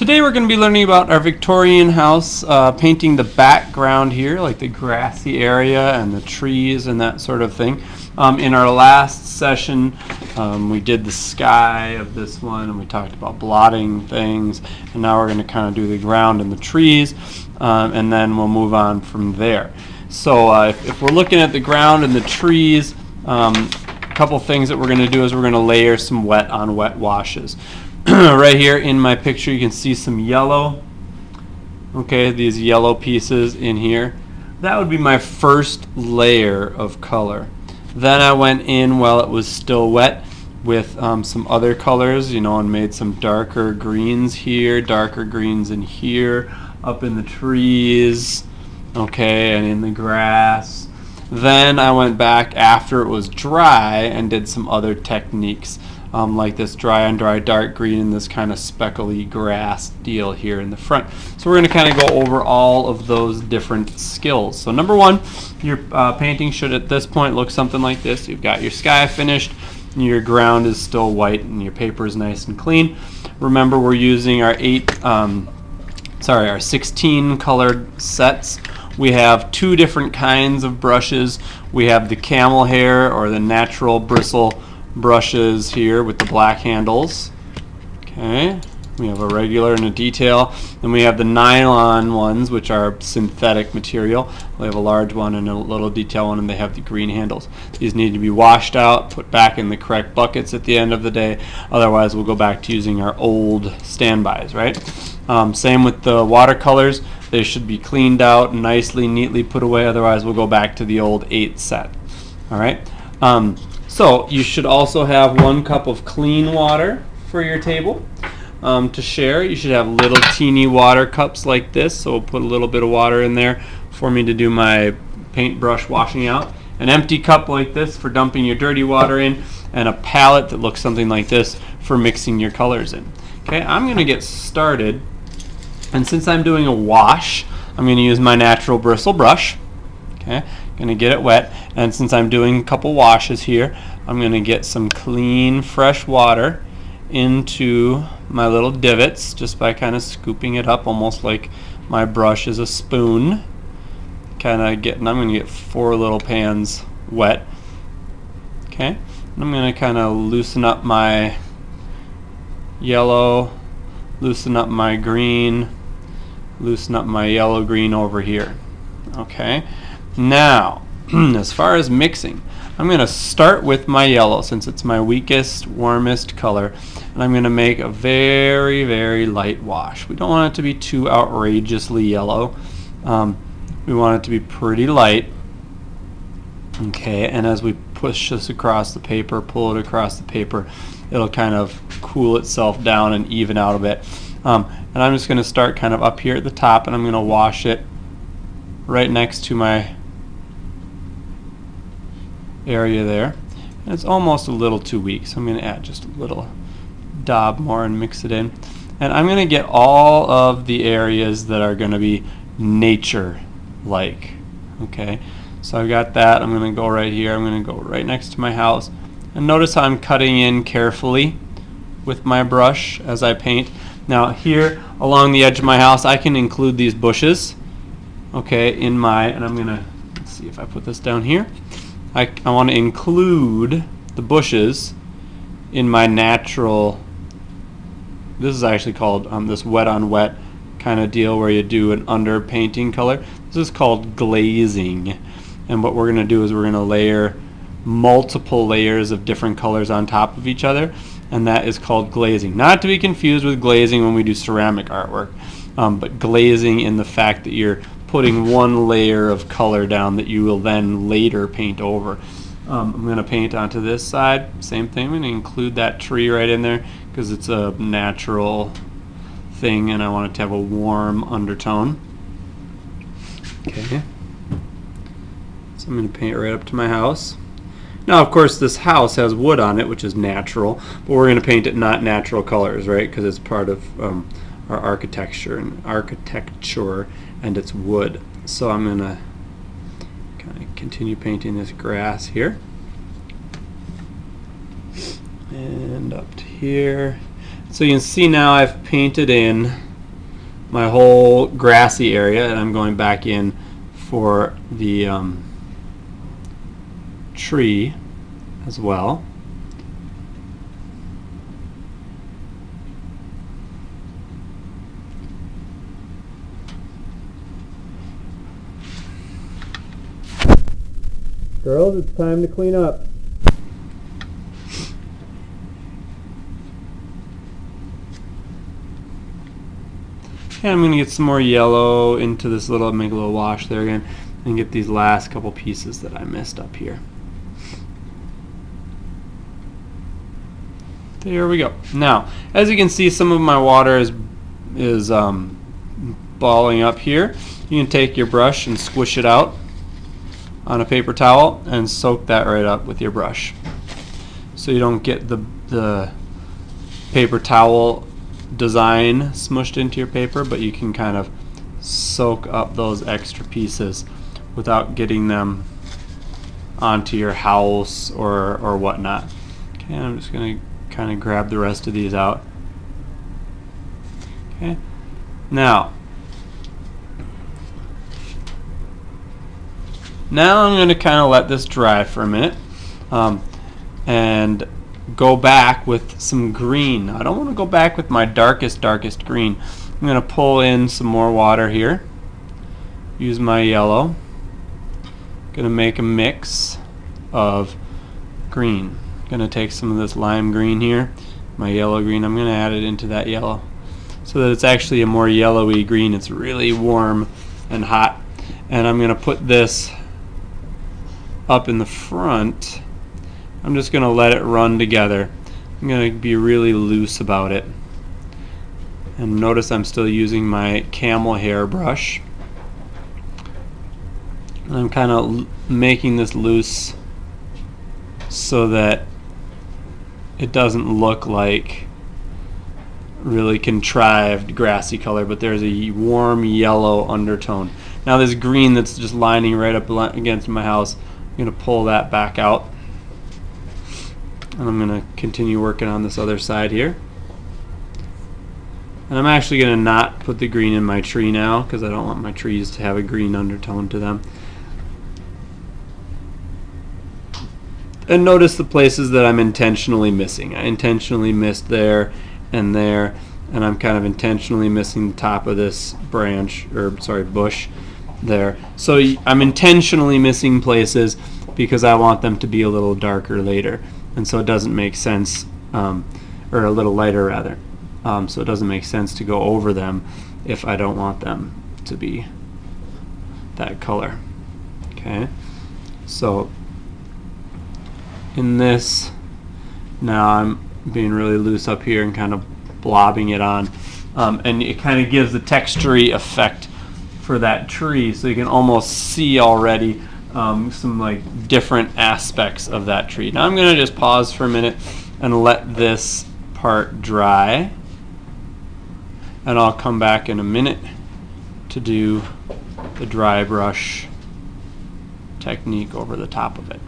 Today we're going to be learning about our Victorian house, painting the background here, like the grassy area and the trees and that sort of thing. In our last session, we did the sky of this one, and we talked about blotting things, and now we're going to kind of do the ground and the trees, and then we'll move on from there. So if we're looking at the ground and the trees, a couple things that we're going to do is we're going to layer some wet on wet washes. Right here in my picture you can see some yellow, okay, these yellow pieces in here. That would be my first layer of color. Then I went in while it was still wet with some other colors, you know, and made some darker greens here, darker greens in here, up in the trees, okay, and in the grass. Then I went back after it was dry and did some other techniques. Like this dry on dry dark green and this kind of speckly grass deal here in the front. So we're going to kind of go over all of those different skills. So number one, your painting should at this point look something like this. You've got your sky finished, and your ground is still white, and your paper is nice and clean. Remember, we're using our 16 colored sets. We have two different kinds of brushes. We have the camel hair or the natural bristle brushes here with the black handles. Okay, we have a regular and a detail. Then we have the nylon ones, which are synthetic material. We have a large one and a little detail one, and they have the green handles. These need to be washed out, put back in the correct buckets at the end of the day. Otherwise, we'll go back to using our old standbys, right? Same with the watercolors. They should be cleaned out, nicely, neatly put away. Otherwise, we'll go back to the old 8 set. All right. So you should also have 1 cup of clean water for your table to share. You should have little teeny water cups like this, so we'll put a little bit of water in there for me to do my paintbrush washing out. An empty cup like this for dumping your dirty water in, and a palette that looks something like this for mixing your colors in. Okay, I'm going to get started, and since I'm doing a wash, I'm going to use my natural bristle brush. Okay, going to get it wet, and since I'm doing a couple washes here, I'm going to get some clean fresh water into my little divots just by kind of scooping it up almost like my brush is a spoon. I'm going to get 4 little pans wet. Okay, and I'm going to kind of loosen up my yellow, loosen up my green, loosen up my yellow green over here. Okay, now as far as mixing, I'm going to start with my yellow since it's my weakest, warmest color, and I'm going to make a very, very light wash. We don't want it to be too outrageously yellow. We want it to be pretty light. Okay, and as we push this across the paper, pull it across the paper, it'll kind of cool itself down and even out a bit. And I'm just going to start kind of up here at the top, and I'm going to wash it right next to my area there, and it's almost a little too weak, so I'm going to add just a little dab more and mix it in, and I'm going to get all of the areas that are going to be nature like. Okay, so I've got that. I'm going to go right here, I'm going to go right next to my house, and notice how I'm cutting in carefully with my brush as I paint. Now here along the edge of my house I can include these bushes, okay, and I'm going to, let's see if I put this down here. I want to include the bushes in my natural, this is actually called this wet on wet kind of deal where you do an underpainting color. This is called glazing, and what we're going to do is we're going to layer multiple layers of different colors on top of each other, and that is called glazing. Not to be confused with glazing when we do ceramic artwork, but glazing in the fact that you're putting 1 layer of color down that you will then later paint over. I'm going to paint onto this side, same thing. I'm going to include that tree right in there because it's a natural thing and I want it to have a warm undertone. Okay, so I'm going to paint right up to my house. Now of course this house has wood on it, which is natural, but we're going to paint it not natural colors, right, because it's part of our architecture and it's wood. So I'm going to kind of continue painting this grass here and up to here. So you can see now I've painted in my whole grassy area, and I'm going back in for the tree as well. Girls, it's time to clean up. And I'm going to get some more yellow into this little, make a little wash there again, and get these last couple pieces that I missed up here. There we go. Now, as you can see, some of my water is balling up here. You can take your brush and squish it out on a paper towel and soak that right up with your brush, so you don't get the paper towel design smushed into your paper, but you can kind of soak up those extra pieces without getting them onto your house or whatnot. Okay, I'm just going to kind of grab the rest of these out. Okay, now I'm going to kind of let this dry for a minute and go back with some green. I don't want to go back with my darkest green. I'm going to pull in some more water here. Use my yellow. Going to make a mix of green. Going to take some of this lime green here, my yellow green. I'm going to add it into that yellow so that it's actually a more yellowy green. It's really warm and hot. And I'm going to put this up in the front. I'm just going to let it run together. I'm going to be really loose about it. And notice I'm still using my camel hair brush. And I'm kind of making this loose so that it doesn't look like really contrived grassy color, but there's a warm yellow undertone. Now this green that's just lining right up against my house, I'm going to pull that back out. And I'm going to continue working on this other side here. And I'm actually going to not put the green in my tree now because I don't want my trees to have a green undertone to them. And notice the places that I'm intentionally missing. I intentionally missed there, and I'm kind of intentionally missing the top of this branch, or sorry, bush there. So I'm intentionally missing places because I want them to be a little darker later. And so it doesn't make sense, or a little lighter rather. So it doesn't make sense to go over them if I don't want them to be that color. Okay, so in this, now I'm being really loose up here and kind of blobbing it on, and it kind of gives the textury effect for that tree, so you can almost see already some like different aspects of that tree. Now I'm going to just pause for a minute and let this part dry, and I'll come back in a minute to do the dry brush technique over the top of it.